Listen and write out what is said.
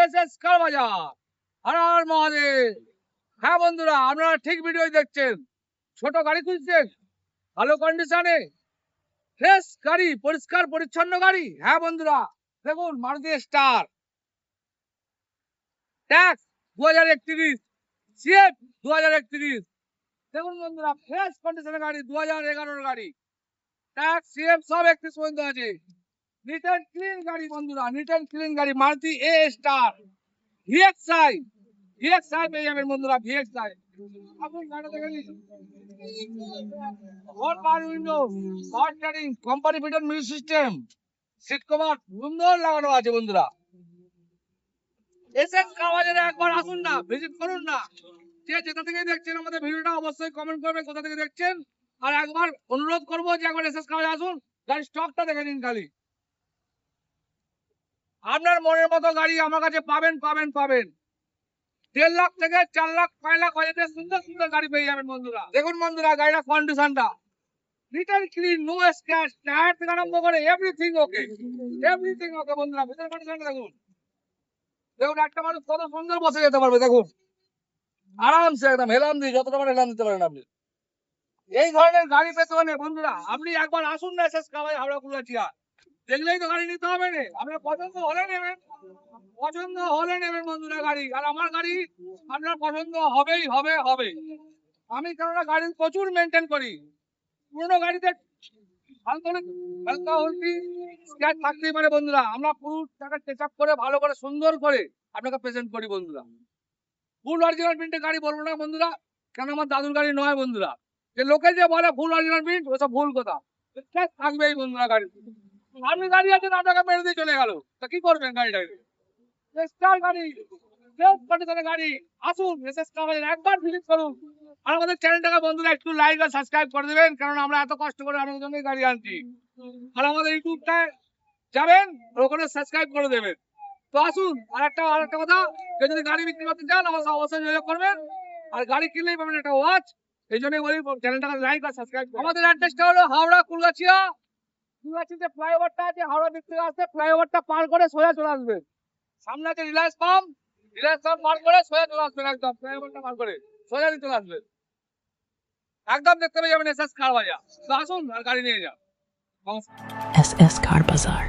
SS কার বাজার। হর হর মহাদেব। হ্যাঁ বন্ধুরা, আপনারা ঠিক ভিডিও দেখছেন। ছোট গাড়ি খুঁজছেন, ভালো কন্ডিশনে, ফ্রেশ গাড়ি, পরিষ্কার পরিচ্ছন্ন গাড়ি। হ্যাঁ বন্ধুরা, দেখুন মারুতি স্টার ট্যাক্স 2031, সিএফ 2031। দেখুন বন্ধুরা, ফ্রেশ কন্ডিশনের গাড়ি, 2011 গাড়ি, ট্যাক্স সিএফ সব 31 পর্যন্ত আছে। নিট অ্যান্ড ক্লিন গাড়ি বন্ধুরা, নিট অ্যান্ড ক্লিন গাড়ি, Maruti A star VXI. VXI পেয়ে যাবেন বন্ধুরা, ভিএক্সআই। আপনি গাড়ি দেখে নিন, four power window, power steering, company fitted music system, seat cover সুন্দর লাগানো আছে বন্ধুরা। এসএস কার বাজারে একবার আসুন না, ভিজিট করুন না। যে যেটা থেকে দেখছেন আমাদের ভিডিওটা অবশ্যই কমেন্ট করবেন কোথা থেকে দেখছেন। আর একবার অনুরোধ করবো যে একবার এসএস কার বাজারে আসুন, গাড়ির স্টকটা দেখে নিন খালি। আপনার মনের মতো গাড়ি আমার কাছে পাবেন পাবেন পাবেন। 1.5 লাখ থেকে 4 লাখ 5 লাখ বাজেটের সুন্দর সুন্দর গাড়ি পেয়ে যাবেন বন্ধুরা। দেখুন বন্ধুরা, গাড়িটা কন্ডিশনটা neat and clean, no scratch, tyre থেকে আরম্ভ করে এভরিথিং ওকে, এভরিথিং ওকে বন্ধুরা। ভিতরে কন্ডিশনটা দেখুন, দেখুন একটা মানুষ কত সুন্দর বসে যেতে পারবে, দেখুন আরামসে একদম হেলাম দিয়ে যতটা পারে হেলাম দিতে পারেন আপনি। এই ধরনের গাড়ি পেতে হলে বন্ধুরা আপনি একবার আসুন না এসএস কার বাজার, হাওড়া কুলাচিয়া। দেখলেই তো গাড়ি নিতে হবে না, আপনার পছন্দ হলে নেবেন, পছন্দ হলে নেবেন বন্ধুরা গাড়ি। আর আমার গাড়ি আপনার পছন্দ হবেই হবে হবে। আমি কেননা গাড়ি প্রচুর মেনটেন করি। পুরোনো গাড়িতে হালকা হলকি স্ক্র্যাচ থাকতেই পারে বন্ধুরা, আমরা পুরো টাকা চেক আপ করে ভালো করে সুন্দর করে আপনাকে প্রেজেন্ট করি বন্ধুরা। ফুল অরিজিনাল প্রিন্টের গাড়ি বলবো না বন্ধুরা, কেন আমার দাদুর গাড়ি নয় বন্ধুরা। যে লোকে যে বলে ফুল অরিজিনাল প্রিন্ট, ওসব ভুল কথা। স্ক্র্যাচ থাকবেই বন্ধুরা গাড়ি। আপনি গাড়ি আছেন, আপনাকে মেরে দিয়ে চলে গেল, তা কি করবেন গাড়িটাকে? স্টার গাড়ি, ফ্রেশ কন্ডিশনের গাড়ি, আসুন এসএস কার বাজার, একবার ভিজিট করুন। আর আমাদের চ্যানেলটাকে বন্ধুরা একটু লাইক আর সাবস্ক্রাইব করে দেবেন, কারণ আমরা এত কষ্ট করে আপনাদের জন্য গাড়ি আনছি। আর আমাদের ইউটিউবটায় যাবেন, ওখানে সাবস্ক্রাইব করে দেবেন। তো আসুন, আরেকটা কথা, কেউ যদি গাড়ি বিক্রি করতে চান আমার সাথে অবশ্যই যোগাযোগ করবেন। আর গাড়ি কিনলেই পাবেন একটা ওয়াচ। এই জন্যই বলি চ্যানেলটাকে লাইক আর সাবস্ক্রাইব। আমাদের অ্যাড্রেসটা হলো হাওড়া কুলগাছিয়া। কুলগাছিতে ফ্লাইওভারটা আছে, হাওড়া দিক থেকে আসতে ফ্লাইওভারটা পার করে সোজা চলে আসবেন। সামনে আছে রিলায়েন্স পাম্প, রিলায়েন্স পাম্প পার করে সোজা চলে আসবেন, একদম ফ্লাইওভারটা পার করে সোজা চলে আসবেন। একদম দেখতে পেয়ে যাবেন এসএস কার বাজার। তো আসুন আর গাড়ি নিয়ে যান। SS Car Bazaar.